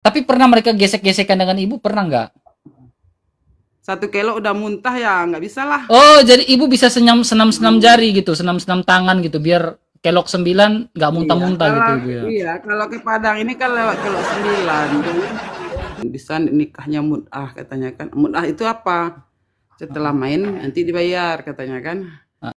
Tapi pernah mereka gesek-gesekan dengan ibu, pernah nggak? 1 kilo udah muntah ya, nggak bisa lah. Oh, jadi ibu bisa senam-senam jari gitu, senam-senam tangan gitu, biar kelok 9 nggak Iya, muntah-muntah gitu kalau ibu ya. iya, kalau ke Padang ini kan lewat Kelok 9. Bisa nikahnya mut'ah katanya kan. Mut'ah itu apa? Setelah main nanti dibayar katanya kan. Ah,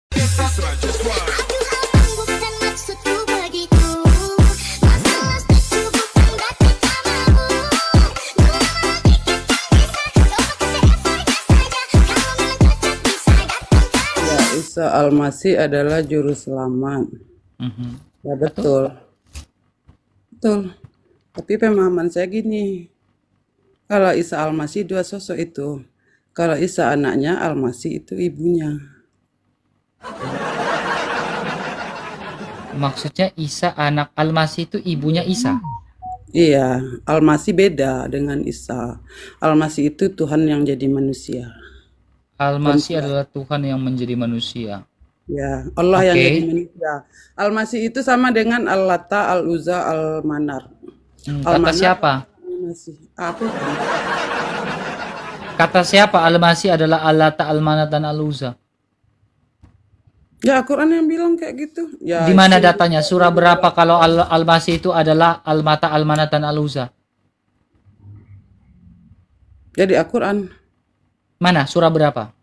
Ya, Isa Al-Masih adalah juru selamat. mhm. Ya Betul? betul. Betul. Tapi pemahaman saya gini, kalau Isa Al-Masih dua sosok itu. Kalau Isa anaknya, Al-Masih itu ibunya. Maksudnya Isa anak Al-Masih itu ibunya Isa. Iya, Al-Masih beda dengan Isa. Al-Masih itu Tuhan yang jadi manusia. Al-Masih Perempuan. adalah Tuhan yang menjadi manusia. Ya, Allah yang jadi Oke. manusia. Al-Masih itu sama dengan Al-Lata, Al-Uzza, Al-Manar. Kata Al-Manar siapa? Al-Masih. Apa? Kata siapa Al-Masih adalah Al-Lata, Al-Manat, dan Al-Uzza? Ya, Al-Quran yang bilang kayak gitu. Di Ya, mana sini. datanya? Surah berapa kalau Al-Masih itu adalah Al-Mata, Al-Manat, dan Al-Uzza? Jadi Al-Quran. Mana? Surah berapa?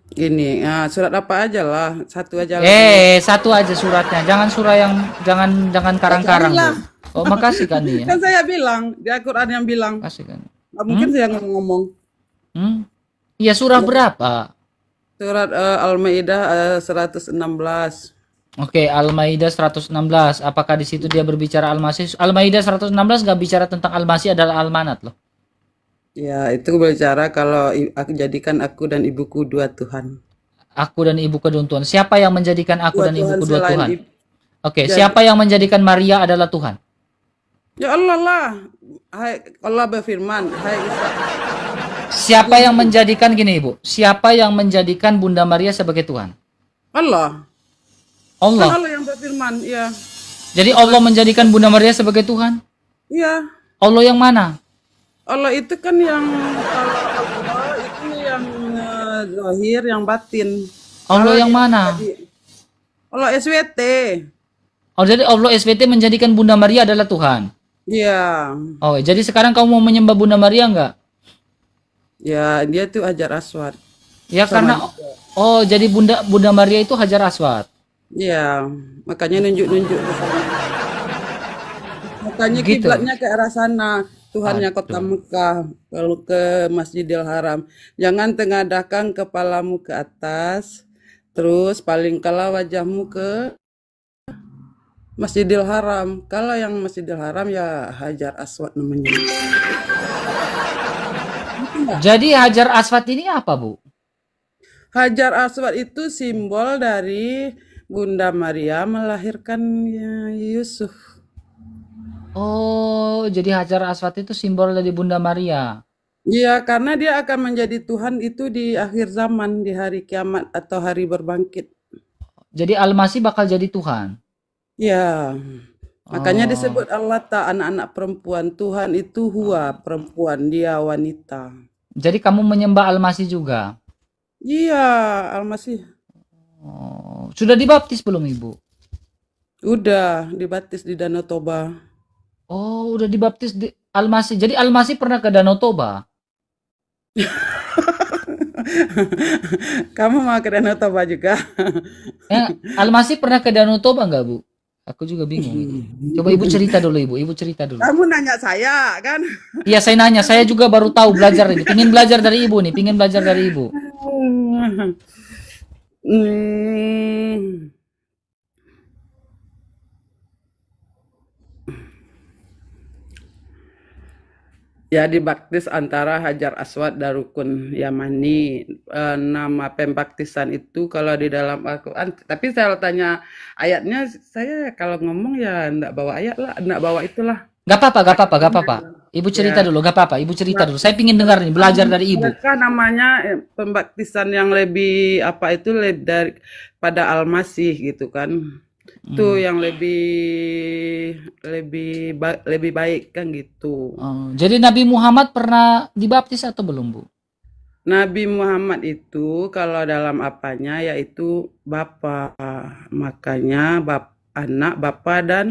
Gini, surat apa aja lah. Satu aja lah dulu. Satu aja suratnya. Jangan surah yang jangan Ya, karang-karang, Bu. carilah. Oh, makasih kan nih ya. Kan saya bilang, di Al-Quran yang bilang. Makasih kan. Nggak mungkin Hmm? saya ngomong. Hmm? Iya, surah berapa? Surat Al-Maidah 116. Oke, Al-Maidah 116. Apakah di situ dia berbicara Al-Masih? Al-Maidah 116 nggak bicara tentang Al-Masih adalah Al-Manat loh. Ya, itu berbicara kalau aku jadikan aku dan ibuku dua Tuhan. Aku dan ibuku adalah Tuhan. Siapa yang menjadikan aku Dua dan Tuhan ibuku dua selain Tuhan? ibu. Oke, Jadi, siapa yang menjadikan Maria adalah Tuhan? ya Allah lah. Hai, Allah berfirman, hai Isa. Siapa yang menjadikan gini, Ibu? Siapa yang menjadikan Bunda Maria sebagai Tuhan? Allah. Kan Allah. Allah yang berfirman, ya. Jadi Allah menjadikan Bunda Maria sebagai Tuhan? Iya. Allah yang mana? Allah itu kan yang, kalau Allah itu yang zahir, yang batin. Allah Kalau yang yang mana? jadi Allah SWT. Oh, jadi Allah SWT menjadikan Bunda Maria adalah Tuhan. Iya. Oh, jadi sekarang kamu mau menyembah Bunda Maria enggak? Ya, dia tuh Hajar Aswad. Ya Sama karena juga. oh, jadi Bunda Maria itu Hajar Aswad. Iya, makanya nunjuk-nunjuk ke sana. Makanya Begitu. kiblatnya ke arah sana. Tuhannya kota Aduh. Mekah, lalu ke Masjidil Haram. Jangan tengadahkan kepalamu ke atas, terus palingkanlah wajahmu ke Masjidil Haram. Kalau yang Masjidil Haram ya Hajar Aswad namanya. Jadi Hajar Aswad ini apa, Bu? Hajar Aswad itu simbol dari Bunda Maria melahirkan Yusuf. Oh, jadi Hajar Aswad itu simbol dari Bunda Maria. Iya, karena dia akan menjadi Tuhan itu di akhir zaman, di hari kiamat atau hari berbangkit. Jadi Al-Masih bakal jadi Tuhan. Ya, makanya Oh, disebut Allah ta anak-anak perempuan. Tuhan itu huwa perempuan, dia wanita. jadi kamu menyembah Al-Masih juga. Iya, Almasih. Oh, sudah dibaptis belum, Ibu? Udah dibaptis di Danau Toba. Oh, udah dibaptis di Al-Masih. Jadi Al-Masih pernah ke Danau Toba. Kamu mau ke Danau Toba juga? Al-Masih pernah ke Danau Toba nggak, Bu? Aku juga bingung itu. Coba Ibu cerita dulu, Ibu. Ibu cerita dulu. Kamu nanya saya kan? Iya, saya nanya. Saya juga baru tahu belajar ini. Pingin belajar dari Ibu nih. Pingin belajar dari Ibu. Hmm. Ya dibaptis antara Hajar Aswad dan Rukun Yamani. Nama pembaptisan itu kalau di dalam Al-Quran. Tapi saya tanya ayatnya, saya kalau ngomong ya enggak bawa ayat lah, enggak bawa itulah. Gak apa-apa, gak apa-apa, gak apa-apa. Ibu cerita Ya, dulu, gak apa-apa. Ibu cerita dulu. Saya pingin dengar nih, belajar dari Ibu. mereka namanya pembaptisan yang lebih apa itu lebih dari pada Al-Masih gitu kan. Itu Hmm. yang lebih lebih baik kan gitu. Oh, jadi Nabi Muhammad pernah dibaptis atau belum, Bu? Nabi Muhammad itu kalau dalam apanya yaitu Bapa. Makanya anak, Bapa dan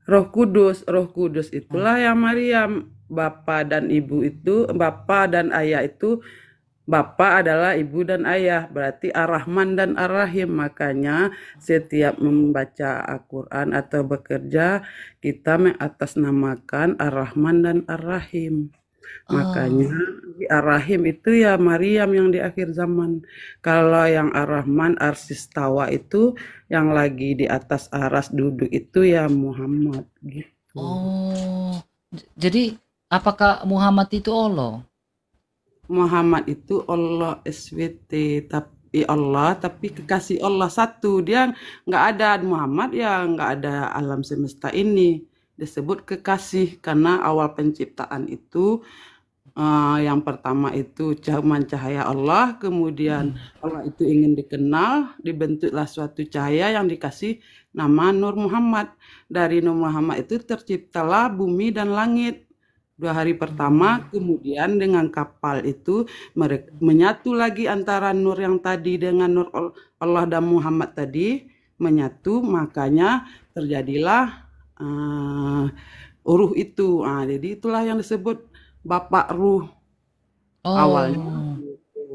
Roh Kudus. Roh Kudus Oh, itulah yang Maryam. Bapa dan ibu itu, Bapa dan ayah itu, Bapa adalah ibu dan ayah, berarti Ar-Rahman dan Ar-Rahim. Makanya setiap membaca Al-Quran atau bekerja, kita mengatasnamakan Ar-Rahman dan Ar-Rahim. Makanya oh, di Ar-Rahim itu ya Maryam yang di akhir zaman. Kalau yang Ar-Rahman Arsistawa itu yang lagi di atas aras duduk itu ya Muhammad gitu. oh. Jadi apakah Muhammad itu Allah? Muhammad itu Allah SWT, tapi Allah, tapi kekasih Allah satu. Dia nggak ada Muhammad ya nggak ada alam semesta ini. Disebut kekasih karena awal penciptaan itu yang pertama itu cuman cahaya Allah, kemudian Allah itu ingin dikenal, dibentuklah suatu cahaya yang dikasih nama Nur Muhammad. Dari Nur Muhammad itu terciptalah bumi dan langit. 2 hari pertama, kemudian dengan kapal itu menyatu lagi antara nur yang tadi dengan nur Allah dan Muhammad tadi menyatu, makanya terjadilah ruh itu. Jadi itulah yang disebut Bapak Ruh awalnya Oh, gitu.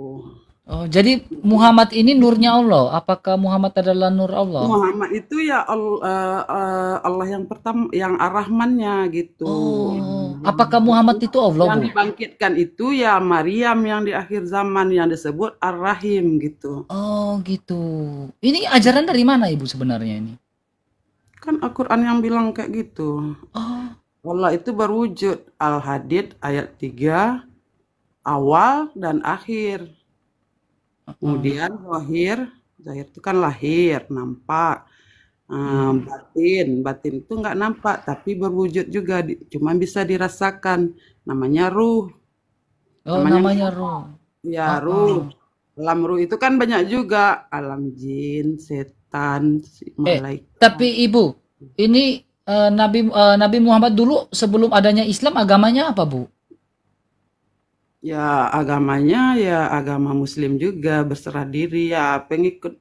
oh. Jadi Muhammad ini nurnya Allah. Apakah Muhammad adalah nur Allah? Muhammad itu ya Allah yang pertama, yang Ar-Rahmannya gitu. Oh, apakah Muhammad itu Allah, Yang Bu? dibangkitkan itu ya Maryam yang di akhir zaman yang disebut Ar-Rahim gitu. Oh, gitu. Ini ajaran dari mana, Ibu sebenarnya ini? Kan Al-Quran yang bilang kayak gitu. Oh, Allah itu berwujud. Al-Hadid ayat 3, awal dan akhir. oh. Kemudian zahir itu kan lahir, nampak. Hmm. Batin itu nggak nampak, tapi berwujud juga, cuma bisa dirasakan. Namanya ruh, Oh, namanya namanya Ruh. ya Oh, oh. ruh. Alam ruh itu kan banyak juga, alam jin, setan, Eh, malaikat. tapi Ibu, ini Nabi Muhammad dulu sebelum adanya Islam agamanya apa, Bu? Ya agamanya ya agama Muslim juga, berserah diri ya pengikut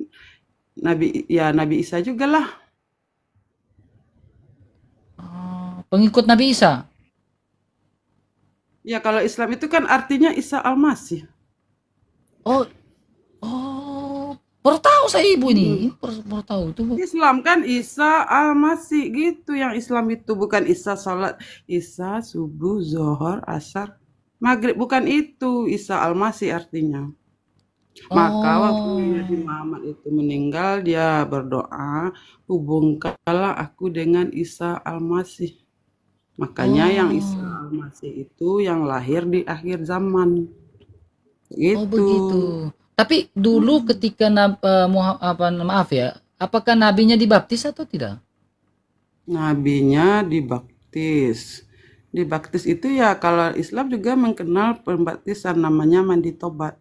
Nabi Isa juga lah. Oh, pengikut Nabi Isa. Ya kalau Islam itu kan artinya Isa Al-Masih. Oh, oh, baru tahu saya Ibu ini. Mm. Baru tahu itu, Bu. Islam kan Isa Al-Masih gitu, yang Islam itu bukan Isa salat, Isa subuh, zohor, asar, maghrib, bukan itu Isa Al-Masih artinya. Maka waktu Nabi Oh. Muhammad itu meninggal, dia berdoa, hubungkanlah aku dengan Isa Al-Masih. Makanya yang Isa Oh. Al-Masih itu yang lahir di akhir zaman. Oh, Gitu. begitu. Tapi dulu ketika maaf ya, apakah nabinya dibaptis atau tidak? Nabinya dibaptis. Dibaptis itu ya kalau Islam juga mengenal pembaptisan namanya mandi tobat.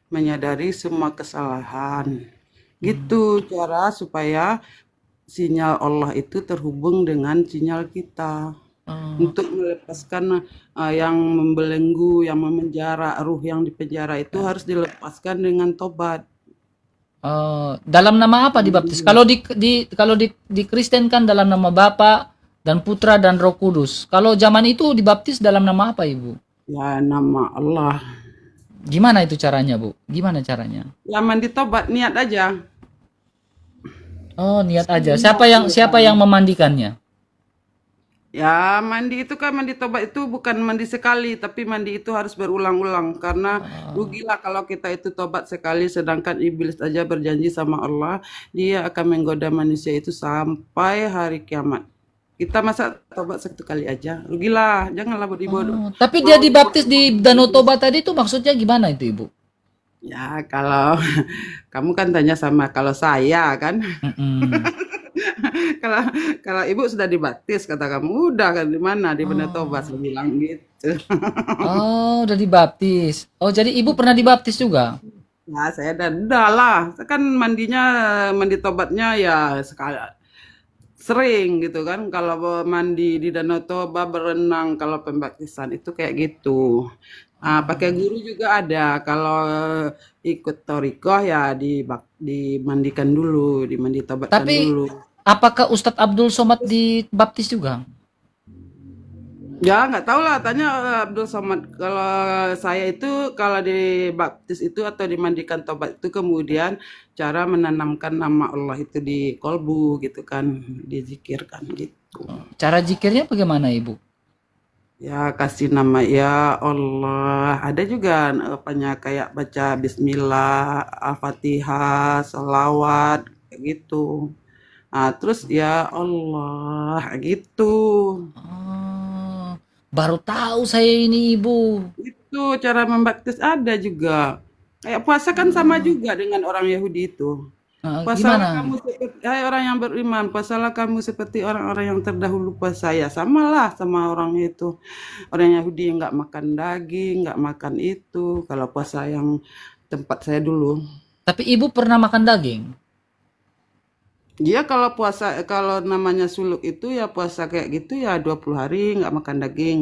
Menyadari semua kesalahan. Hmm. Gitu cara supaya sinyal Allah itu terhubung dengan sinyal kita. Oh. Untuk melepaskan yang membelenggu, yang memenjara, ruh yang dipenjara itu harus dilepaskan dengan tobat. Dalam nama apa dibaptis? Kalau di Kristen kan dalam nama Bapa dan Putra dan Roh Kudus. Kalau zaman itu dibaptis dalam nama apa, Ibu? Ya nama Allah. Gimana itu caranya, Bu? Gimana caranya? Ya mandi tobat, niat aja. Oh, niat aja. Niat, Siapa yang memandikannya? ya, mandi itu kan mandi tobat itu bukan mandi sekali, tapi mandi itu harus berulang-ulang. Karena rugilah kalau kita itu tobat sekali, sedangkan iblis aja berjanji sama Allah, dia akan menggoda manusia itu sampai hari kiamat. Kita masa tobat satu kali aja, rugilah. Janganlah buat ibadah. Oh, tapi dia dibaptis di Danau Toba tadi itu maksudnya gimana itu, Ibu? Ya, kalau kamu kan tanya sama kalau saya kan. Mm-mm. Kalau kalau ibu sudah dibaptis kata kamu udah kan di mana di Benda Toba Oh. saya bilang gitu. Oh, udah dibaptis. Oh, jadi Ibu pernah dibaptis juga? Ya, saya udah lah. Kan mandinya, mandi tobatnya ya sekali sering gitu kan. Kalau mandi di Danau Toba, berenang, kalau pembaptisan itu kayak gitu. Nah, pakai guru juga ada. Kalau ikut torikoh ya dimandikan dulu, dimandi tobatkan Tapi dulu. apakah Ustadz Abdul Somad dibaptis juga? Ya, nggak tahu lah, tanya Abdul Somad. Kalau saya itu, kalau dibaptis itu atau dimandikan tobat itu kemudian cara menanamkan nama Allah itu di kolbu gitu kan, dizikirkan gitu. Cara zikirnya bagaimana, Ibu? Ya, kasih nama ya Allah. Ada juga apanya kayak baca Bismillah, Al-Fatihah, salawat kayak gitu. Nah, terus ya Allah gitu. Oh, baru tahu saya ini, Ibu. Itu cara membaptis ada juga. Kayak puasa kan sama juga dengan orang Yahudi itu. Puasalah Gimana? kamu seperti, hai orang yang beriman, puasalah kamu seperti orang-orang yang terdahulu puasa ya. Samalah sama orang itu. Orang Yahudi yang nggak makan daging, nggak makan itu. Kalau puasa yang tempat saya dulu. Tapi Ibu pernah makan daging? Dia kalau puasa, kalau namanya suluk itu ya puasa kayak gitu ya 20 hari nggak makan daging.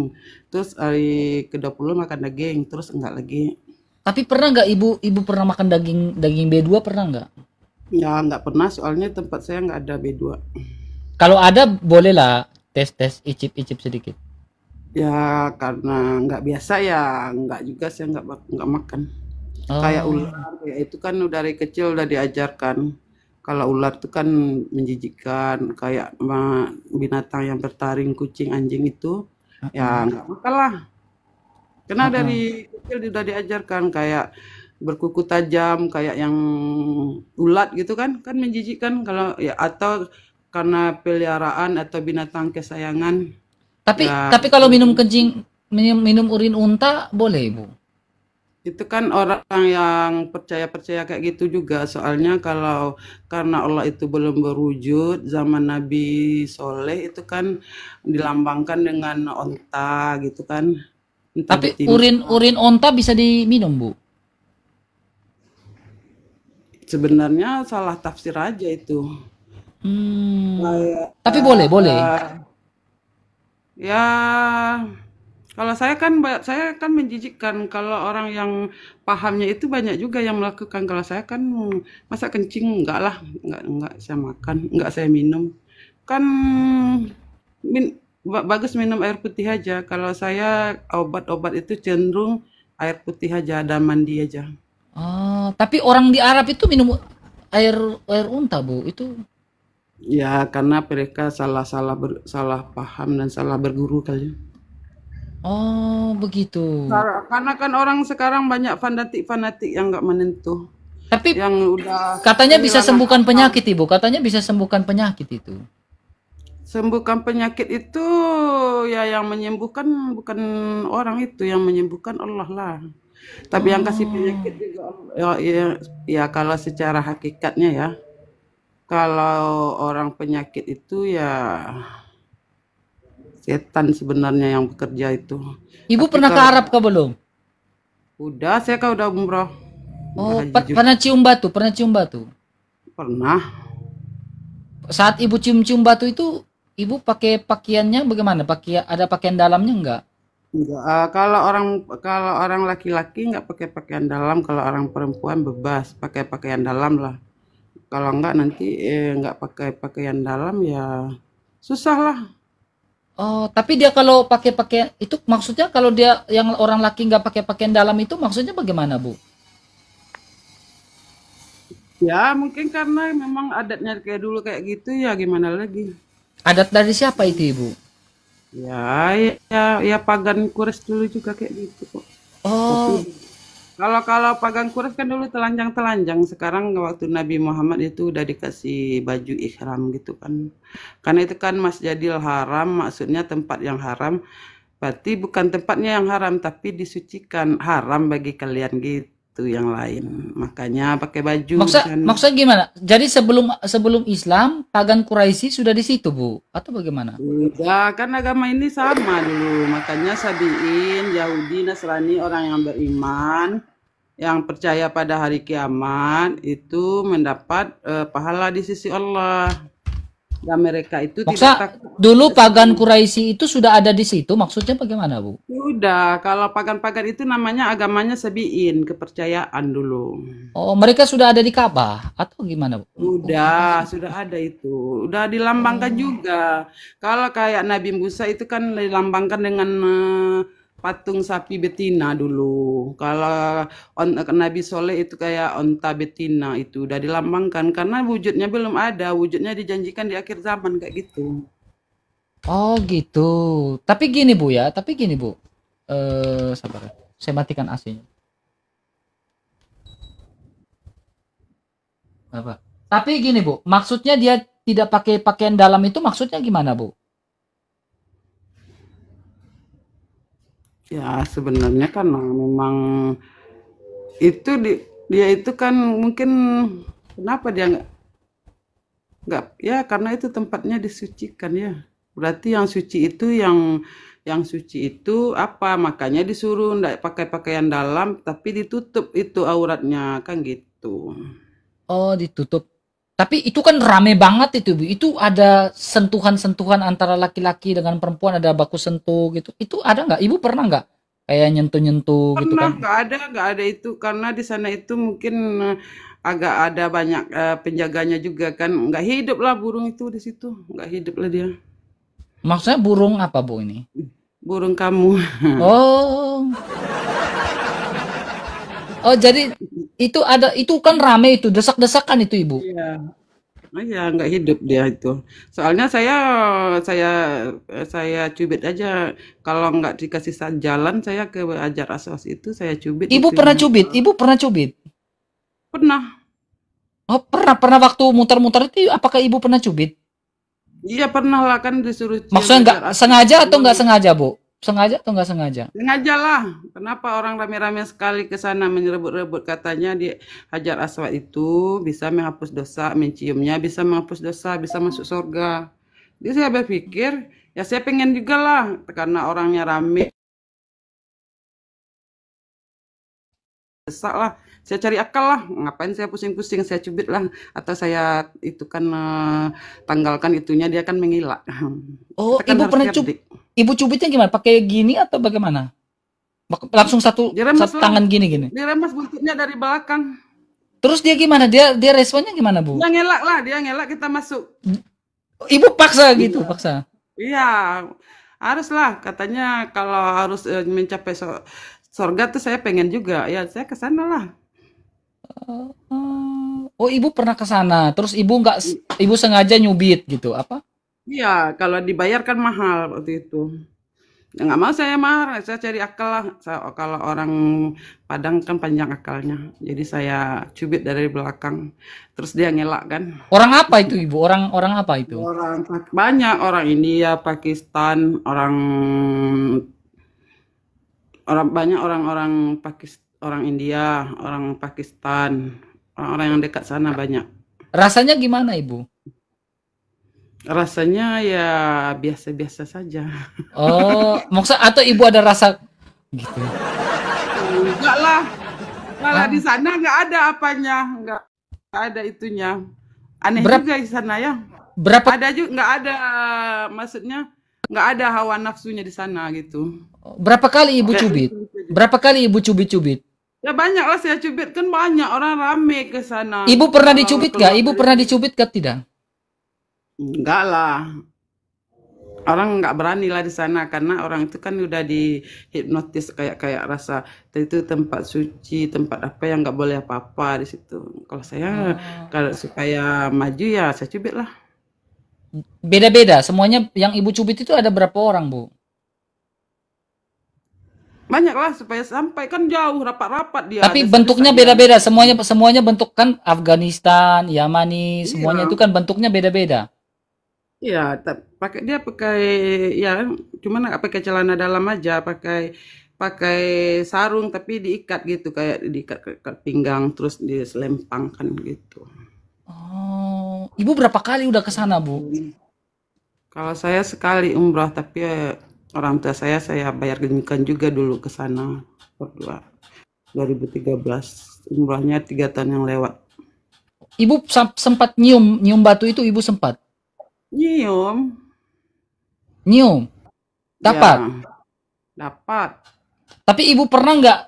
Terus hari ke-20 makan daging, terus enggak lagi. Tapi pernah nggak Ibu pernah makan daging daging B2 pernah nggak? Ya nggak pernah, soalnya tempat saya nggak ada B2. Kalau ada bolehlah tes icip-icip sedikit. Ya karena nggak biasa ya, nggak juga saya nggak makan. Kayak Oh, ular, kayak itu kan udah dari kecil udah diajarkan. Kalau ular itu kan menjijikkan, kayak binatang yang bertaring, kucing, anjing itu, ya nggak makan lah. Karena heeh. dari kecil udah diajarkan kayak berkuku tajam, kayak yang ulat gitu kan, kan menjijikkan kalau ya, atau karena peliharaan atau binatang kesayangan. Ya Tapi kalau minum kencing minum urin unta boleh, Ibu? itu kan orang yang percaya-percaya kayak gitu juga. Soalnya kalau karena Allah itu belum berwujud, zaman Nabi Soleh itu kan dilambangkan dengan onta gitu kan. Entah Tapi betina. urin unta bisa diminum, Bu? Sebenarnya salah tafsir aja itu. Hmm. Kayak Tapi boleh, boleh. ya kalau saya kan menjijikkan, kalau orang yang pahamnya itu banyak juga yang melakukan. Kalau saya kan masa kencing enggak lah, enggak saya makan, enggak saya minum. Kan bagus minum air putih aja. Kalau saya obat-obat itu cenderung air putih aja dan mandi aja. Oh, tapi orang di Arab itu minum air air unta, Bu. Itu Ya karena mereka salah paham dan salah berguru kali. oh, begitu. Karena kan orang sekarang banyak fanatik-fanatik yang nggak menentu, Tapi yang udah katanya bisa kehilangan sembuhkan akal. penyakit, Ibu. Katanya bisa sembuhkan penyakit itu. Sembuhkan penyakit itu ya yang menyembuhkan bukan orang itu, yang menyembuhkan Allah lah. Tapi yang kasih Oh. penyakit juga Allah. Ya, ya, ya kalau secara hakikatnya ya, kalau orang penyakit itu ya setan sebenarnya yang bekerja itu. Ibu Tapi pernah ke kalau Arab kah belum? udah saya kan udah umroh, udah Oh, haji juga pernah cium batu, pernah cium batu. pernah. Saat Ibu cium-cium batu itu, Ibu pakai pakaiannya bagaimana? Ada pakaian dalamnya enggak? Enggak, kalau orang laki-laki nggak pakai pakaian dalam, kalau orang perempuan bebas pakai pakaian dalam lah. Kalau nggak nanti nggak pakai pakaian dalam ya susah lah. Oh, tapi dia kalau pakai pakaian itu maksudnya kalau dia yang orang laki nggak pakai pakaian dalam itu maksudnya bagaimana, Bu? Ya mungkin karena memang adatnya kayak dulu kayak gitu ya gimana lagi. Adat dari siapa itu, Ibu? Ya pagan Quraisy dulu juga kayak gitu kok. Tapi Oh, kalau pagan Quraisy kan dulu telanjang-telanjang. Sekarang waktu Nabi Muhammad itu udah dikasih baju ihram gitu kan. Karena itu kan Masjidil Haram, maksudnya tempat yang haram. Berarti bukan tempatnya yang haram, tapi disucikan. Haram bagi kalian gitu yang lain. Makanya pakai baju di sana. maksudnya gimana? Jadi sebelum sebelum Islam, pagan Quraisy sudah di situ, Bu? Atau bagaimana? Udah, kan agama ini sama dulu. Makanya Sabiin, Yahudi, Nasrani, orang yang beriman. Yang percaya pada hari kiamat itu mendapat pahala di sisi Allah. Dan mereka itu tidak Maksudnya takut. dulu pagan Quraisy itu sudah ada di situ, maksudnya bagaimana, Bu? Sudah, kalau pagan-pagan itu namanya agamanya Sabi'in, kepercayaan dulu. Oh, mereka sudah ada di Ka'bah atau gimana, Bu? Sudah ada itu. Udah dilambangkan juga. Kalau kayak Nabi Musa itu kan dilambangkan dengan patung sapi betina dulu. Kalau Nabi Soleh itu kayak onta betina itu udah dilambangkan karena wujudnya belum ada, wujudnya dijanjikan di akhir zaman kayak gitu. Oh, gitu. Tapi gini, Bu ya, tapi gini, Bu. Sabar ya. Saya matikan AC-nya. Apa? Tapi gini, Bu, maksudnya dia tidak pakai pakaian dalam itu maksudnya gimana, Bu? Ya sebenarnya kan memang itu dia itu kan mungkin kenapa dia nggak ya karena itu tempatnya disucikan ya. Berarti yang suci itu yang suci itu apa? Makanya disuruh nggak pakai pakaian dalam tapi ditutup itu auratnya kan gitu. Oh, ditutup. Tapi itu kan rame banget itu, Bu. Itu ada sentuhan-sentuhan antara laki-laki dengan perempuan, ada baku sentuh gitu. Itu ada nggak? Ibu pernah nggak? Kayak nyentuh-nyentuh gitu Pernah kan? nggak ada itu karena di sana itu mungkin agak ada banyak penjaganya juga kan nggak hidup lah burung itu di situ nggak hidup lah dia Maksudnya burung apa, Bu, ini? burung kamu. Oh, oh jadi itu ada, itu kan rame itu, desak-desakan itu, Ibu. Iya. Oh iya nggak hidup dia itu soalnya saya saya cubit aja kalau nggak dikasih jalan saya ke Hajar Aswas itu saya cubit Ibu pernah itunya cubit? Ibu pernah cubit? pernah. Oh, pernah waktu muter-muter itu apakah Ibu pernah cubit? Iya pernah lah kan disuruh cium Maksudnya nggak Hajar Aswas sengaja atau memang. nggak sengaja, Bu? Sengaja atau nggak sengaja? Sengaja lah. Kenapa orang rame-rame sekali ke sana menyebut-rebut katanya di Hajar Aswad itu bisa menghapus dosa, menciumnya bisa menghapus dosa, bisa masuk surga. Jadi saya berpikir, ya saya pengen juga lah karena orangnya rame, desak lah. Saya cari akal lah, ngapain saya pusing-pusing, saya cubit lah atau saya itu kan tanggalkan itunya dia kan menghilak. Oh, Kita kan Ibu harus pernah cerdik. Ibu cubitnya gimana? Pakai gini atau bagaimana? Langsung Diremas satu lah, tangan gini-gini. diremas buntutnya dari belakang. Terus dia gimana? Dia responnya gimana, Bu? Dia ngelak lah, dia ngelak kita masuk. Ibu paksa gitu, Iya. paksa. Iya, haruslah katanya kalau harus mencapai surga tuh saya pengen juga. Ya, saya ke sana lah. Oh, Ibu pernah ke sana. Terus Ibu sengaja nyubit gitu. Apa? Iya, kalau dibayar kan mahal waktu itu. Ya, nggak mau saya marah, saya cari akal lah. Kalau orang Padang kan panjang akalnya. Jadi saya cubit dari belakang. Terus dia ngelak kan. Orang apa itu, Ibu? Orang apa itu? Banyak orang India, Pakistan, banyak orang-orang orang India, orang Pakistan, orang-orang yang dekat sana banyak. Rasanya gimana, Ibu? Rasanya ya biasa-biasa saja. Oh, maksud atau Ibu ada rasa gitu. Enggak lah, malah di Ah, sana nggak ada apanya, nggak ada itunya. Aneh berapa juga di sana ya. berapa Ada juga nggak ada, maksudnya nggak ada hawa nafsunya di sana gitu. berapa kali Ibu Kayak cubit? gitu saja. Berapa kali Ibu cubit-cubit? Ya banyak lah saya cubit kan banyak orang rame ke sana. Ibu pernah Kalau dicubit gak? keluar Ibu dari pernah dicubit gak? Tidak. enggak lah. Orang nggak berani lah di sana karena orang itu kan udah dihipnotis kayak kayak rasa itu tempat suci, tempat apa yang nggak boleh apa-apa di situ. Kalau saya Oh. kalau supaya maju ya saya cubit lah. Beda-beda. Semuanya yang Ibu cubit itu ada berapa orang, Bu? Banyak lah supaya sampai kan jauh rapat-rapat dia Tapi desa-desa bentuknya dia. beda-beda. Semuanya bentuk kan Afghanistan, Yamani, semuanya itu Iya, kan bentuknya beda-beda. iya. Pakai dia pakai ya cuman nggak pakai celana dalam aja, pakai pakai sarung tapi diikat gitu kayak diikat ke pinggang terus diselempangkan gitu. Oh, Ibu berapa kali udah ke sana, Bu? Kalau saya sekali umrah, tapi orang tua saya bayarkan juga dulu ke sana berdua. 2013. Umrahnya 3 tahun yang lewat. Ibu sempat nyium batu itu, ibu sempat Nyium, nyium, dapat. ya dapat. Tapi ibu pernah nggak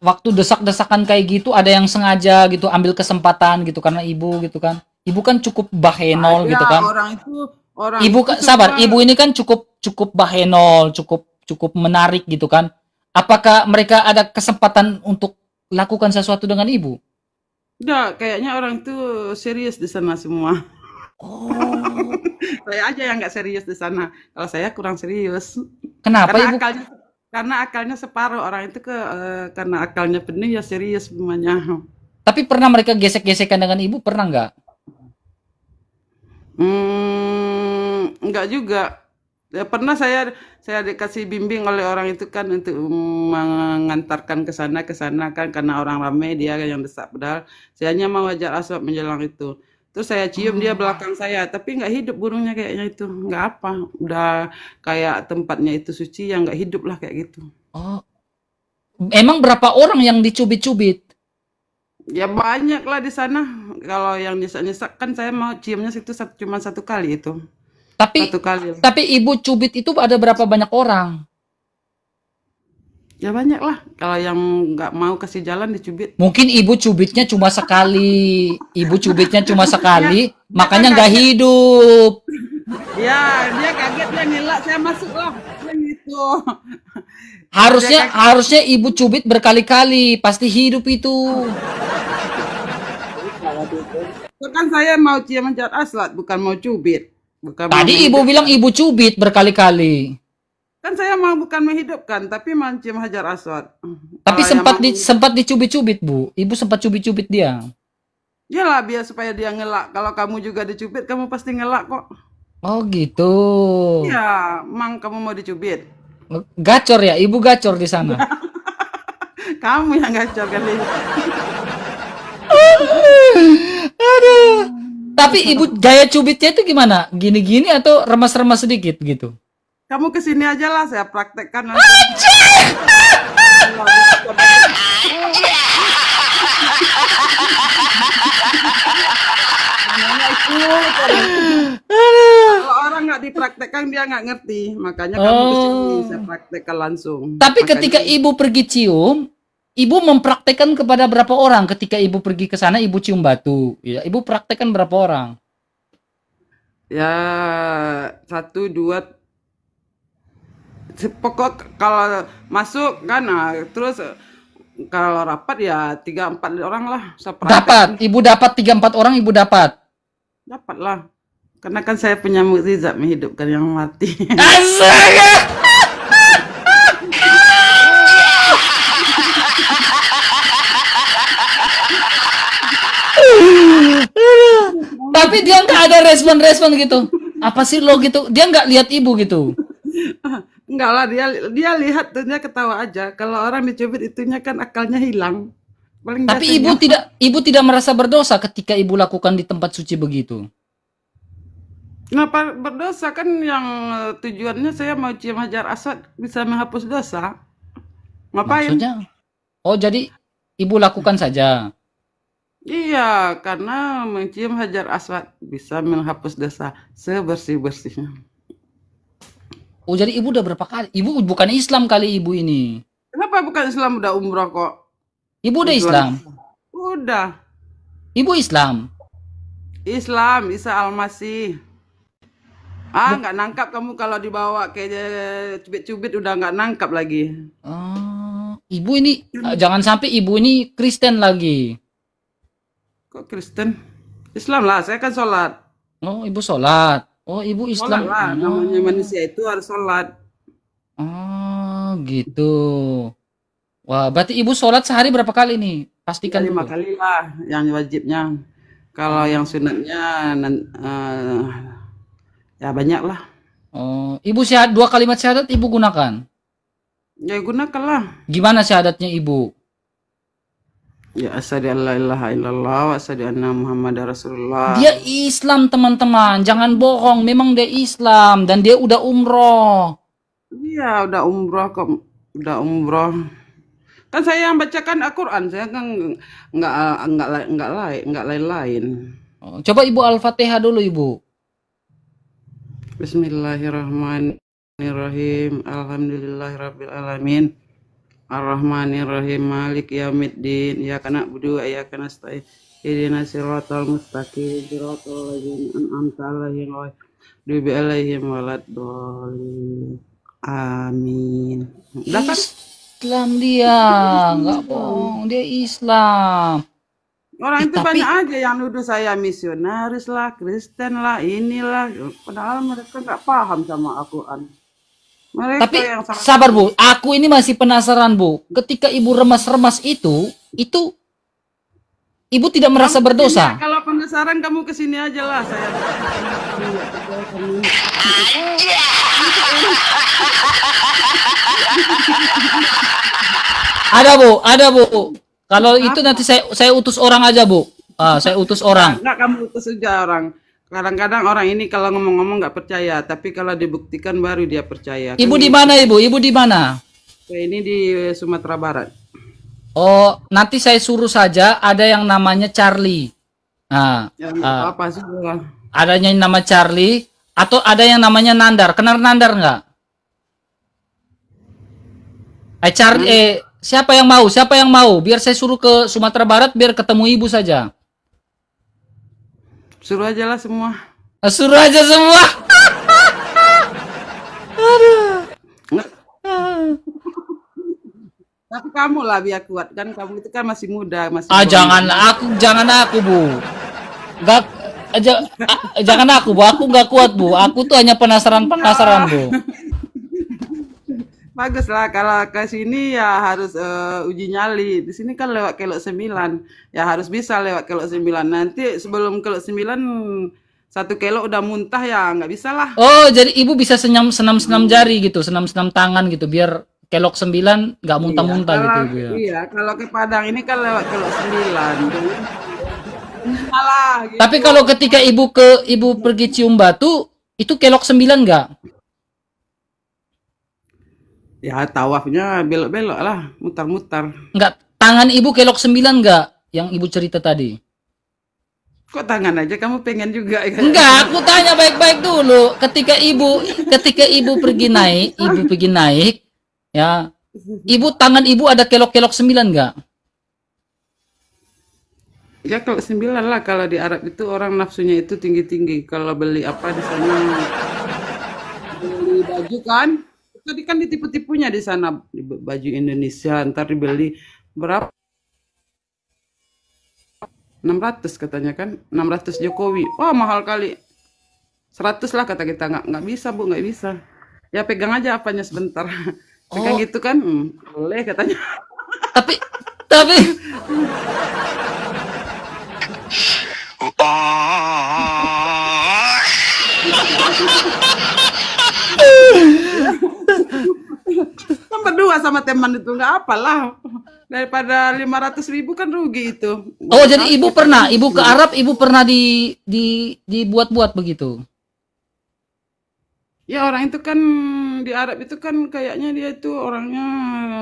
waktu desak-desakan kayak gitu ada yang sengaja gitu ambil kesempatan gitu karena ibu gitu kan? Ibu kan cukup bahenol Ada gitu kan? orang Ibu itu sabar, suka. ibu ini kan cukup bahenol, cukup cukup menarik gitu kan? Apakah mereka ada kesempatan untuk lakukan sesuatu dengan ibu? Enggak, kayaknya orang itu serius di sana semua. Oh, Saya aja yang nggak serius di sana. Kalau saya kurang serius. kenapa Karena ibu? akalnya karena akalnya separuh orang itu karena akalnya penuh ya serius semuanya. Tapi pernah mereka gesek-gesekan dengan ibu? Pernah nggak? Enggak juga. Ya, pernah saya dikasih bimbing oleh orang itu kan untuk mengantarkan ke sana kan karena orang ramai dia yang desak padahal saya hanya mau ajar aswad menjelang itu. Terus saya cium dia belakang saya, tapi nggak hidup burungnya kayaknya itu, nggak apa. Udah kayak tempatnya itu suci yang nggak hidup lah kayak gitu. Oh, emang berapa orang yang dicubit-cubit? Ya banyak lah di sana. Kalau yang nyesak-nyesak kan saya mau ciumnya situ cuma 1 kali itu. Tapi 1 kali. tapi ibu cubit itu ada berapa banyak orang? Ya banyak lah. Kalau yang nggak mau kasih jalan dicubit. Mungkin ibu cubitnya cuma sekali. Ibu cubitnya cuma Dia, sekali, dia kan makanya nggak kaget. hidup. Dia kaget dia ngelak saya masuk lah. Dia gitu. Dia Harusnya kaget. harusnya ibu cubit berkali-kali, pasti hidup itu. Itu kan saya mau cium jar aswad, bukan mau cubit. Bukan mau Tadi ibu bilang menghidupkan. ibu cubit berkali-kali. Kan saya mau bukan menghidupkan, tapi mau cium hajar aswad. Tapi Kalau yang mau sempat dicubit-cubit, Bu. Ibu sempat cubit-cubit dia. Iyalah biar supaya dia ngelak. Kalau kamu juga dicubit, kamu pasti ngelak kok. Oh, gitu. Iya, mang kamu mau dicubit. Gacor ya, ibu gacor di sana. Kamu yang gacor kali. Aduh. Tapi ibu gaya cubitnya itu gimana? Gini-gini atau remas-remas sedikit gitu? Kamu kesini aja lah, saya praktekkan langsung. Namanya itu. Kalau orang nggak dipraktekkan dia nggak ngerti. Makanya kamu kesini, Oh. saya praktekkan langsung. Tapi Makanya ketika ibu pergi cium, ibu mempraktekkan kepada berapa orang? Ketika ibu pergi ke sana, ibu cium batu. Ya, ibu praktekkan berapa orang? ya 1, 2, pokok kalau masuk kan, nah, terus kalau rapat ya 3, 4 orang lah saya praktekkan. Dapat. Ibu dapat 3-4 orang, ibu dapat. Dapat lah. Karena kan saya punya mukjizat menghidupkan yang mati. Astaga! Tapi dia nggak ada respon-respon gitu. Apa sih lo gitu? Dia nggak lihat ibu gitu. Enggak lah, dia lihat tuh dia ketawa aja. Kalau orang dicubit itunya kan akalnya hilang. Paling dia Tapi senyum. ibu tidak merasa berdosa ketika ibu lakukan di tempat suci begitu. Kenapa berdosa kan yang tujuannya saya mau cium hajar aswad bisa menghapus dosa. Ngapain? Maksudnya? Oh, jadi ibu lakukan saja. Iya, karena mencium hajar aswad bisa menghapus dosa sebersih-bersihnya. Oh, jadi ibu udah berapa kali? Ibu bukan Islam kali ibu ini. Kenapa bukan Islam udah umroh kok? Ibu udah Tujuan Islam. udah Ibu Islam. Islam, Isa Al-Masih. Nggak nangkap kamu kalau dibawa kayak cubit-cubit udah nggak nangkap lagi. Oh, ibu ini jangan sampai ibu ini Kristen lagi. Kok Kristen? Islam lah, saya kan sholat. Oh, ibu sholat. Oh, ibu Sholat Islam. lah, namanya manusia itu harus sholat. Oh, gitu. Wah, berarti ibu sholat sehari berapa kali nih? Ya, Pastikan 5 kali lah yang wajibnya. Kalau yang sunatnya ya banyak lah. Oh, ibu syahadat 2 kalimat syahadat ibu gunakan. Ya gunakanlah. Gimana syahadatnya ibu? Ya asyhadu an la ilaha illallah wa asyhadu anna muhammadar rasulullah. Dia Islam teman-teman, jangan bohong. Memang dia Islam dan dia udah umroh. Iya, udah umroh kok. Udah umroh. Kan saya yang bacakan Al-Quran, saya kan nggak lain-lain. Oh, coba Ibu Al-Fatihah dulu, Ibu. Bismillahirrahmanirrahim. Alhamdulillahirabbil alamin. Ar-Rahmanir-Rahim. Malik yaumiddin. Iyyaka na'budu wa iyyaka nasta'in. Ihdinas siratal mustaqim. Siratal ladzina an'amta 'alaihim ghairil alaihim waladdallin. Amin. Udah kan? Islam dia, nggak bohong, dia Islam. Orang itu Tapi banyak aja yang nuduh saya misionaris lah, Kristen lah, inilah. Padahal mereka nggak paham sama Al-Quran. Mereka tapi yang sangat. sabar Bu, aku ini masih penasaran Bu. Ketika Ibu remas-remas itu Ibu tidak merasa Kamu kesini, berdosa. kalau penasaran kamu kesini aja lah. Saya Ada Bu. Kalau itu nanti saya utus orang aja Bu. Saya utus orang. nggak kamu utus saja orang. Kadang-kadang orang ini kalau ngomong-ngomong nggak percaya, tapi kalau dibuktikan baru dia percaya. Ibu Kan di mana Ibu? Ibu di mana? ini di Sumatera Barat. Oh, nanti saya suruh saja ada yang namanya Charlie. Nah, Ya nggak apa sih lah. adanya yang nama Charlie atau ada yang namanya Nandar. Kenal Nandar nggak? Charlie, siapa yang mau? Siapa yang mau? Biar saya suruh ke Sumatera Barat biar ketemu Ibu saja. Suruh aja lah semua. Suruh aja semua. Tapi kamu lah biar kuat kan, kamu itu kan masih muda, masih Jangan aku Bu. Gak, jangan aku Bu. Aku nggak kuat Bu. Aku tuh hanya penasaran Bu. Bagus lah kalau ke sini ya harus uji nyali. Di sini kan lewat kelok 9. Ya harus bisa lewat kelok 9. Nanti sebelum kelok 9 1 kilo udah muntah ya nggak bisa lah. Oh, jadi Ibu bisa senam jari gitu, senam tangan gitu biar kelok 9 nggak muntah-muntah Iya, gitu kalau, Ibu ya. iya, kalau ke Padang ini kan lewat kelok 9. Salah gitu. Tapi kalau ketika Ibu pergi cium batu, itu kelok 9 nggak? Ya tawafnya belok-belok lah, mutar-mutar. Nggak, tangan Ibu kelok 9 nggak? Yang Ibu cerita tadi. Kok tangan aja kamu pengen juga ya? Enggak, aku tanya baik-baik dulu. Ketika Ibu pergi naik, ya. Tangan Ibu ada kelok-kelok 9 nggak? Ya kalau 9 lah, kalau di Arab itu orang nafsunya itu tinggi-tinggi. Kalau beli apa di sana, beli baju kan, tadi kan ditipu-tipunya di sana, baju Indonesia, ntar dibeli berapa? 600 katanya kan, 600 Jokowi. Wah mahal kali. 100 lah kata kita, nggak bisa Bu, nggak bisa. Ya pegang aja apanya sebentar. Pegang gitu kan, boleh katanya. Tapi Kan berdua sama teman itu nggak apalah. Daripada 500.000 kan rugi itu. oh, jadi Ibu ke Arab, Ibu pernah dibuat-buat begitu. Ya orang itu kan di Arab itu kan kayaknya dia itu orangnya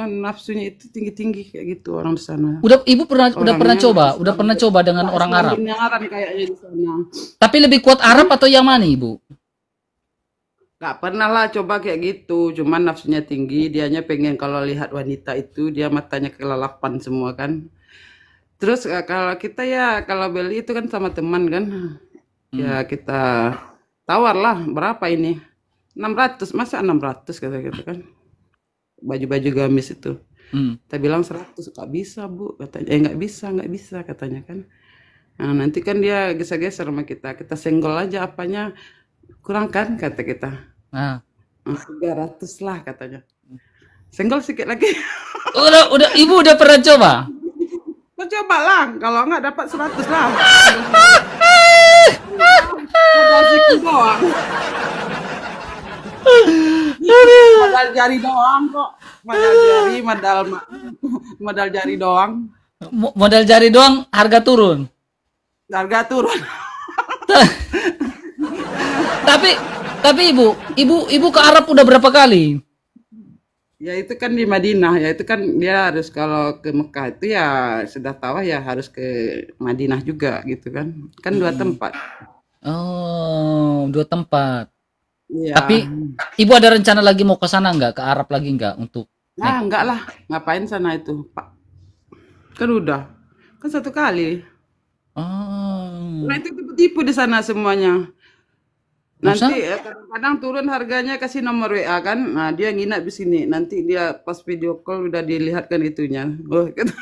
nafsunya itu tinggi-tinggi kayak gitu orang di sana. Ibu udah pernah coba dengan orang Arab. Kayaknya di sana. Tapi lebih kuat Arab atau yang mana Ibu? Gak pernah lah coba kayak gitu, cuman nafsunya tinggi, dianya pengen kalau lihat wanita itu dia matanya kelalapan semua kan. Terus kalau kita ya kalau beli itu kan sama teman kan, ya kita tawar lah berapa ini 600, masa 600 kata kita kan, baju-baju gamis itu. Kita bilang 100, gak bisa Bu katanya, nggak bisa katanya kan. Nah, nanti kan dia geser-geser sama kita senggol aja apanya. Kurang kan kata kita. Nah. 300 lah katanya. Senggol sedikit lagi. Udah Ibu udah pernah coba? Coba lah, kalau nggak dapat 100 lah. Modal siku doang. Modal jari doang kok. Modal jari doang. Modal jari doang harga turun. Harga turun. Tapi Ibu ke Arab udah berapa kali? Ya itu kan di Madinah, ya itu kan dia harus kalau ke Mekah itu ya sudah tahu ya harus ke Madinah juga gitu kan. Kan dua Mm-mm. tempat. Oh, 2 tempat. Iya. Tapi Ibu ada rencana lagi mau ke sana nggak? Ke Arab lagi nggak untuk Ah, naik? enggak lah. Ngapain sana itu, Pak? Kan udah. Kan satu kali. Nah, Oh, itu tipu-tipu di sana semuanya. Nanti masa? kadang-kadang turun harganya kasih nomor WA kan. Nah, dia nginap di sini. Nanti dia pas video call udah dilihatkan itunya. Oh, gitu.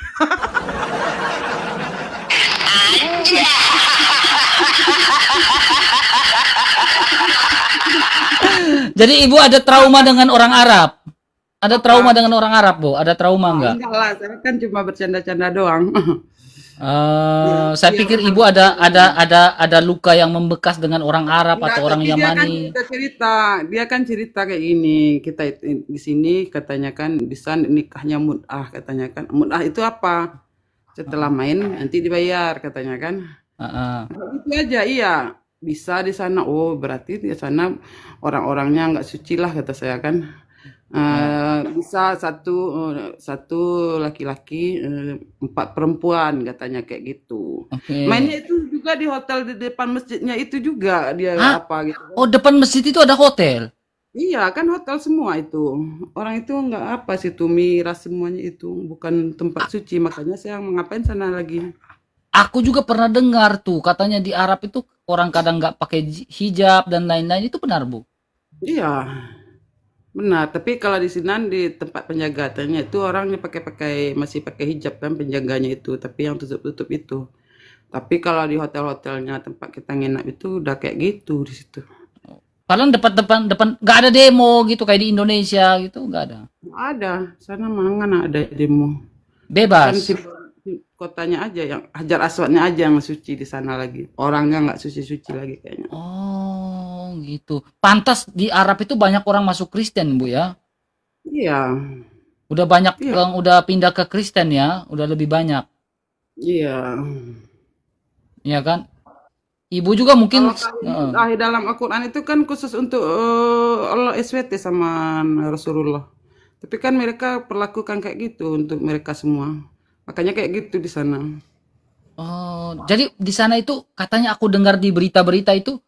Jadi Ibu ada trauma dengan orang Arab? Ada trauma Apa? dengan orang Arab, Bu? Ada trauma Ah, nggak? enggak lah, saya kan cuma bercanda-canda doang. Ya, Saya dia pikir orang Ibu ada luka yang membekas dengan orang Arab enggak, atau orang tapi dia kan Yamani. cerita-cerita. Dia kan cerita kayak ini. Kita di sini katanya kan bisa nikahnya mut'ah katanya kan. Mut'ah itu apa? Setelah main nanti dibayar katanya kan. Heeh. Itu aja iya. Bisa di sana. Oh, berarti di sana orang-orangnya nggak suci lah kata saya kan. Oh, Bisa satu laki-laki, empat perempuan katanya kayak gitu. oke. Mainnya itu juga di hotel di depan masjidnya itu juga dia Hah? apa gitu kan. Oh, depan masjid itu ada hotel? Iya kan hotel semua itu. Orang itu nggak apa sih itu miras semuanya itu bukan tempat suci makanya saya ngapain sana lagi. Aku juga pernah dengar tuh, katanya di Arab itu orang kadang nggak pakai hijab dan lain-lain. Itu benar, Bu? Iya, benar. Tapi kalau di sini di tempat penjagaannya itu orangnya pakai-pakai masih pakai hijab kan penjaganya itu, tapi yang tutup-tutup itu. Tapi kalau di hotel-hotelnya tempat kita nginap itu udah kayak gitu di situ. Padahal depan nggak ada demo gitu kayak di Indonesia gitu, nggak ada. Nggak ada, sana mana ada demo. Kan Bebas. kotanya aja yang Hajar Aswadnya aja yang suci di sana lagi. Orangnya nggak suci-suci lagi kayaknya. Oh, gitu. Pantas di Arab itu banyak orang masuk Kristen, Bu ya. Iya, Udah banyak iya, yang udah pindah ke Kristen ya, udah lebih banyak, iya. ya kan? Ibu juga mungkin Kalau dalam Al-Quran itu kan khusus untuk Allah SWT sama Rasulullah. Tapi kan mereka perlakukan kayak gitu untuk mereka semua. Makanya kayak gitu di sana. oh, jadi di sana itu katanya aku dengar di berita-berita itu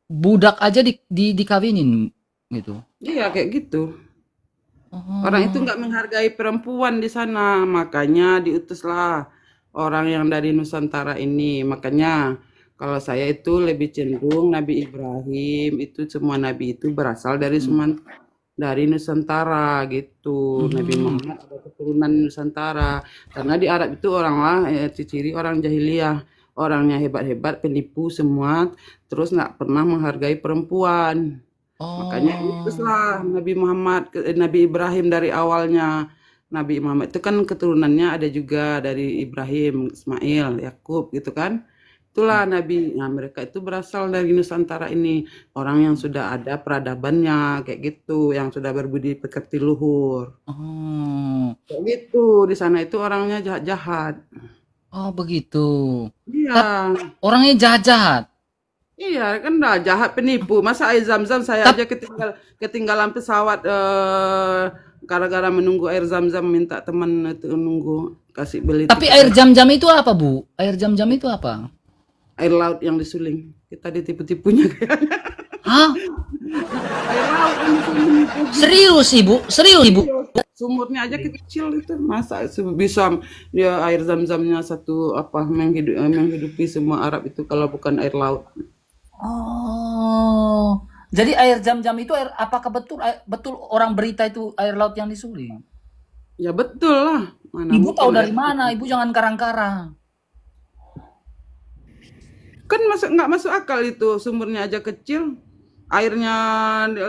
budak aja dikawinin gitu. Iya kayak gitu. Orang itu Oh, nggak menghargai perempuan di sana. Makanya diutuslah orang yang dari Nusantara ini. Makanya kalau saya itu lebih cenderung Nabi Ibrahim itu semua nabi itu berasal dari hmm, dari Nusantara gitu. Nabi hmm. Muhammad ada keturunan Nusantara. Karena di Arab itu oranglah ciri orang jahiliyah. Orangnya hebat-hebat, penipu semua, terus nggak pernah menghargai perempuan. Makanya Oh, utuslah Nabi Muhammad, Nabi Ibrahim dari awalnya. Nabi Muhammad itu kan keturunannya ada juga dari Ibrahim, Ismail, Yakub gitu kan. Itulah Nabi. Nah, mereka itu berasal dari Nusantara ini. Orang yang sudah ada peradabannya, kayak gitu. Yang sudah berbudi pekerti luhur. oh, Kayak gitu. Di sana itu orangnya jahat-jahat. oh begitu. Iya. Tapi orangnya jahat-jahat. Iya, kan dah jahat penipu. Masa air zam-zam saya Tapi, aja ketinggalan pesawat gara-gara menunggu air zam-zam minta teman itu nunggu kasih beli tapi tiket air jam-jam itu apa, Bu? Air jam-jam itu apa? air laut yang disuling. Kita ditipu-tipunya kayaknya. Hah? Air laut yang disuling itu. Serius, Ibu? Serius, Ibu? Iya. Sumurnya aja kecil itu. Masa bisa dia air zam-zamnya satu apa menghidupi semua Arab itu kalau bukan air laut. Oh, jadi air jam-jam itu air apakah betul orang berita itu air laut yang disuling? Ya betul lah. Mana Ibu tahu mungkin dari air. mana? Ibu jangan karang-karang. Kan nggak masuk akal itu sumurnya aja kecil. Airnya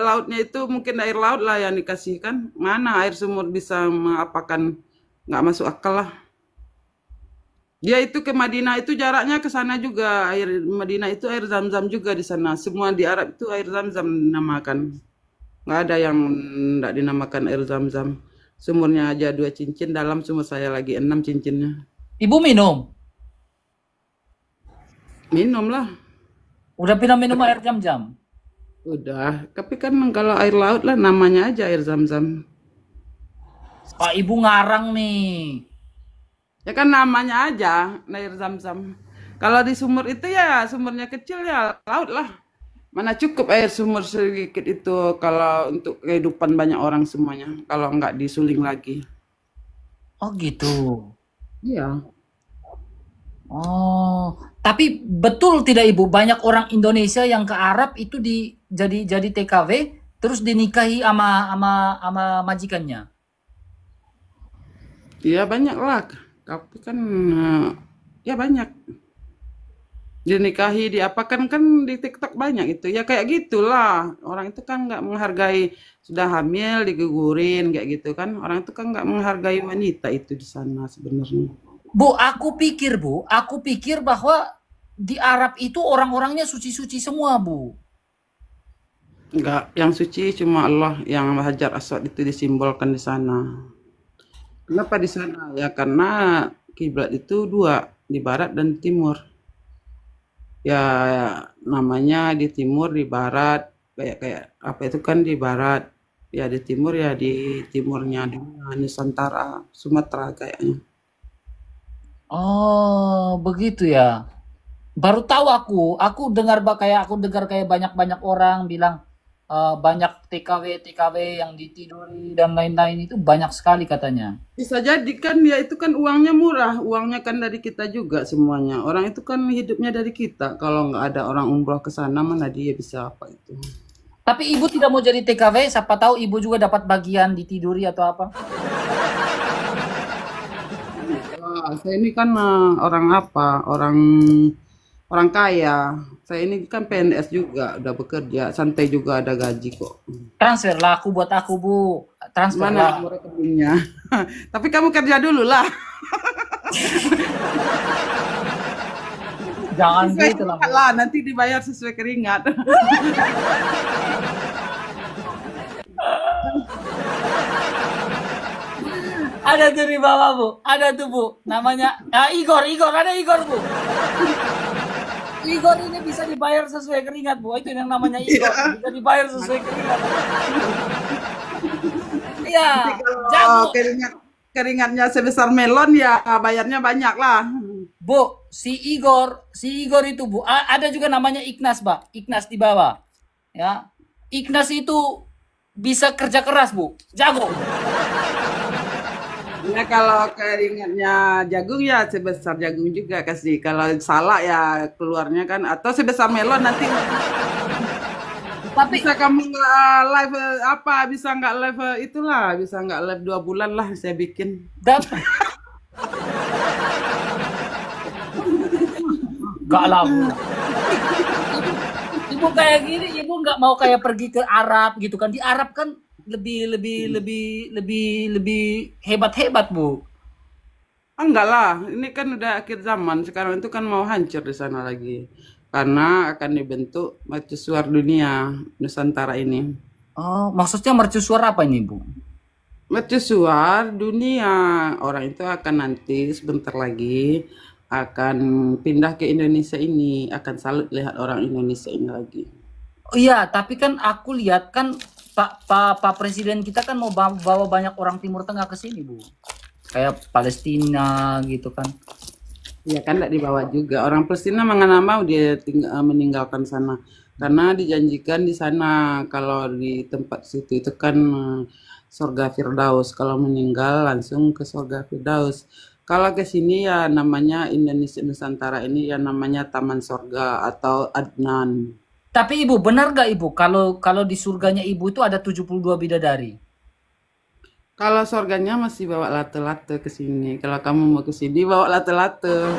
lautnya itu mungkin air laut lah yang dikasihkan. Mana air sumur bisa mengapakan nggak masuk akal lah. Dia itu ke Madinah itu jaraknya ke sana juga. Air Madinah itu air zam-zam juga di sana. Semua di Arab itu air zam-zam dinamakan. Nggak ada yang nggak dinamakan air zam-zam. Sumurnya aja 2 cincin, dalam sumur saya lagi 6 cincinnya. Ibu minum. Minum lah. Udah pernah minum air jam-jam? Udah. Tapi kan kalau air laut lah namanya aja air zam-zam. Pak Ibu ngarang nih. Ya kan namanya aja air zam-zam. Kalau di sumur itu ya sumurnya kecil ya laut lah. Mana cukup air sumur sedikit itu kalau untuk kehidupan banyak orang semuanya. Kalau nggak disuling lagi. Oh gitu. Iya. Oh, tapi betul tidak Ibu, banyak orang Indonesia yang ke Arab itu jadi TKW terus dinikahi sama majikannya. Iya banyak lah. Tapi kan ya banyak. Dinikahi, diapakan kan di TikTok banyak itu. Ya kayak gitulah. Orang itu kan nggak menghargai sudah hamil digugurin kayak gitu kan. Orang itu kan nggak menghargai wanita itu di sana sebenarnya. Bu, aku pikir bahwa di Arab itu orang-orangnya suci-suci semua, Bu. Nggak, yang suci cuma Allah yang Hajar Aswad itu disimbolkan di sana. Kenapa di sana? Ya karena kiblat itu dua, di barat dan timur. Ya namanya di timur, di barat, kayak kayak apa itu kan di barat. Ya di timur ya di timurnya dunia, Nusantara, Sumatera kayaknya. Oh, begitu ya. Baru tahu aku dengar kayak banyak-banyak orang bilang banyak TKW yang ditiduri dan lain-lain itu banyak sekali katanya. Bisa jadi kan dia itu kan uangnya murah, uangnya kan dari kita juga semuanya. Orang itu kan hidupnya dari kita. Kalau nggak ada orang umroh ke sana mana dia bisa apa itu. Tapi ibu tidak mau jadi TKW, siapa tahu ibu juga dapat bagian ditiduri atau apa. Wah, saya ini kan orang apa? Orang kaya. Saya ini kan PNS juga, udah bekerja, santai juga ada gaji kok. Transfer lah aku buat aku bu, transfer Mana lah. kamu rekeningnya? Tapi kamu kerja dulu lah. Jangan Sesuai gitu lah keringat bu. lah, nanti dibayar sesuai keringat. Ada tuh di bawah bu, ada tuh bu, namanya Igor, ada Igor bu. Igor ini bisa dibayar sesuai keringat bu, itu yang namanya Igor, Iya. bisa dibayar sesuai keringat. Iya, Nanti kalau jago. keringatnya sebesar melon ya bayarnya banyak lah. Bu, si Igor itu bu, ada juga namanya Ignas, Pak. Ignas di bawah. Ya. Ignas itu bisa kerja keras, Bu. Jago. Ya kalau keringatnya jagung ya sebesar jagung juga kasih. Kalau salah ya keluarnya kan atau sebesar melon nanti Tapi bisa kamu nggak live apa bisa nggak live itulah bisa nggak live 2 bulan lah saya bikin. dan enggak lah, Bu. Ibu kayak gini, ibu nggak mau kayak pergi ke Arab gitu kan. Di Arab kan lebih hebat-hebat, Bu. Enggak lah, ini kan udah akhir zaman. Sekarang itu kan mau hancur di sana lagi. Karena akan dibentuk mercusuar dunia Nusantara ini. Oh, maksudnya mercusuar apa ini, Bu? Mercusuar dunia. Orang itu akan nanti sebentar lagi akan pindah ke Indonesia ini. Akan salut lihat orang Indonesia ini lagi. Oh iya, tapi kan aku lihat kan Pak Presiden kita kan mau bawa banyak orang Timur Tengah ke sini, Bu. Kayak Palestina gitu kan. Ya kan tidak dibawa juga. Orang Palestina mana mau dia meninggalkan sana. Karena dijanjikan di sana kalau di tempat situ itu kan surga Firdaus. Kalau meninggal langsung ke surga Firdaus. Kalau ke sini ya namanya Indonesia Nusantara ini ya namanya Taman Surga atau Adnan. Tapi Ibu, benar gak Ibu kalau kalau di surganya Ibu itu ada 72 bidadari? Kalau surganya masih bawa latte-latte ke sini. Kalau kamu mau ke sini bawa latte-latte.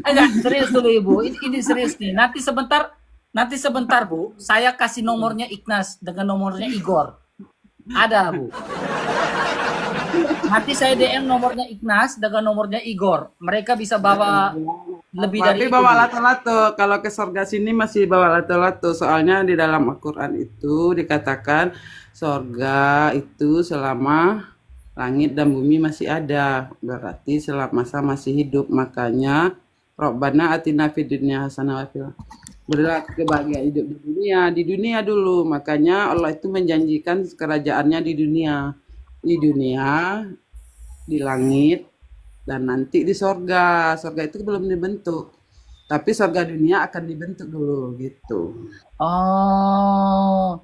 Enggak, serius dulu Ibu. Ini serius nih. Nanti sebentar Bu, saya kasih nomornya Ignas dengan nomornya Igor. Ada Bu. Nanti saya DM nomornya Ignas dengan nomornya Igor. Mereka bisa bawa lebih Tapi dari itu bawa Bu. lato-lato. Kalau ke surga sini masih bawa lato-lato. Soalnya di dalam Al-Quran itu dikatakan surga itu selama langit dan bumi masih ada. Berarti selama masa masih hidup. Makanya Rabbana atina fid dunya hasanah wa fil Berlaku kebahagiaan hidup di dunia dulu. Makanya Allah itu menjanjikan kerajaannya di dunia. Di dunia, di langit, dan nanti di sorga. Sorga itu belum dibentuk. Tapi sorga dunia akan dibentuk dulu gitu. Oh.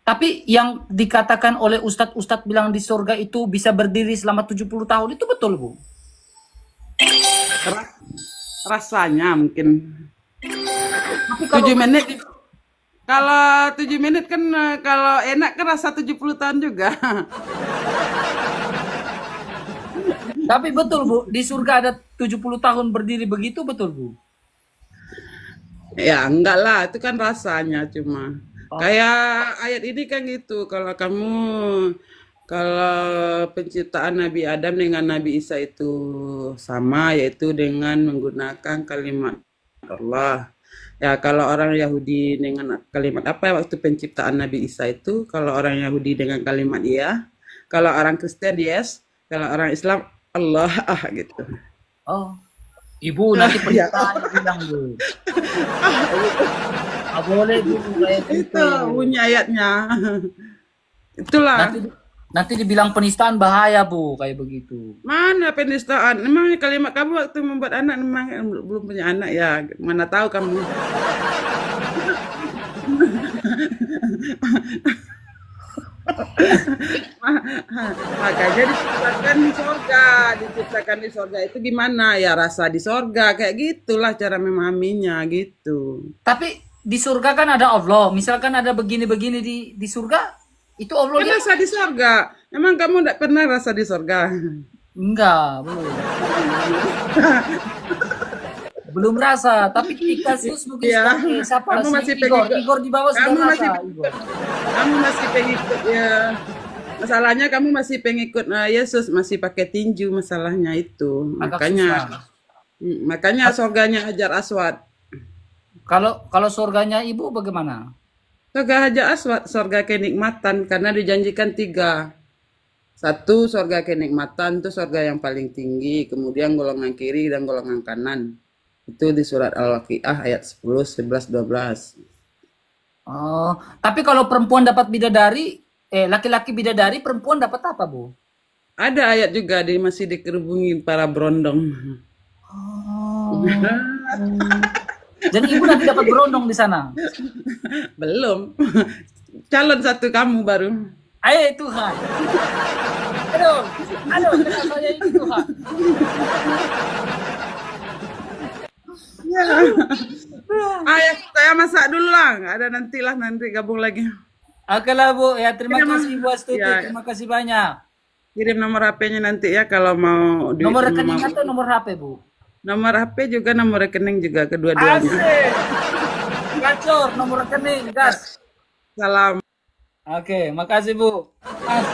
Tapi yang dikatakan oleh ustadz-ustadz bilang di surga itu bisa berdiri selama 70 tahun itu betul, Bu? Ras- Rasanya mungkin Tapi kalau 7 menit. Kalau 7 menit kan kalau enak kan rasa 70 tahun juga. tapi betul, Bu, di surga ada 70 tahun berdiri begitu betul, Bu? Ya enggak lah, itu kan rasanya cuma. Oh, Kayak ayat ini kan gitu, kalau penciptaan Nabi Adam dengan Nabi Isa itu sama, yaitu dengan menggunakan kalimat Allah. Ya, kalau orang Yahudi dengan kalimat apa ya waktu penciptaan Nabi Isa itu? Kalau orang Yahudi dengan kalimat iya, kalau orang Kristen yes, kalau orang Islam Allah gitu. oh. Ibu nanti Ya, penistaan bilang, Bu. Nggak boleh, Bu, kayak itu gitu. bunyi ayatnya. Itulah. Nanti nanti dibilang penistaan bahaya, Bu, kayak begitu. Mana penistaan? Emang kalimat kamu waktu membuat anak memang belum punya anak ya? Mana tahu kamu? Makanya diciptakan di sorga itu gimana ya rasa di sorga kayak gitulah cara memahaminya gitu. Tapi di surga kan ada Allah. Misalkan ada begini-begini di surga, itu Allah Kan lihat? rasa di sorga. Emang kamu tidak pernah rasa di sorga? Enggak, belum. Belum rasa, tapi ketika Sus mungkin Ya, sebagai siapa kamu si masih Igor. pengikut. Igor di bawah sudah Kamu masih rasa, Igor. pengikut. Kamu masih pengikut ya. Masalahnya kamu masih pengikut Yesus, masih pakai tinju masalahnya itu. Agak susah. Makanya surganya Hajar Aswad. Kalau kalau surganya Ibu bagaimana? Surga Hajar Aswad, surga kenikmatan karena dijanjikan 3. Satu, surga kenikmatan itu surga yang paling tinggi, kemudian golongan kiri dan golongan kanan. Itu di surat Al-Waqiah ayat 10, 11, 12. Oh, tapi kalau perempuan dapat bidadari, laki-laki bidadari, perempuan dapat apa, Bu? Ada ayat juga masih dikerubungi para berondong. Oh. Jadi Ibu nanti dapat berondong di sana. Belum. Calon satu kamu baru. Ayo Tuhan. Aduh, aduh, kenapa saya ini Tuhan? Ya. Ayah saya masak dulu lah. Ada nanti gabung lagi. Oke lah, Bu. Ya, terima Kirim, kasih Bu Astuti. ya, Terima kasih banyak. kirim nomor HP-nya nanti ya kalau mau Nomor rekening atau nomor HP, Bu? nomor HP juga nomor rekening juga kedua-duanya. Asik. Gacor, nomor rekening, gas. Salam. Oke, makasih Bu. Mas.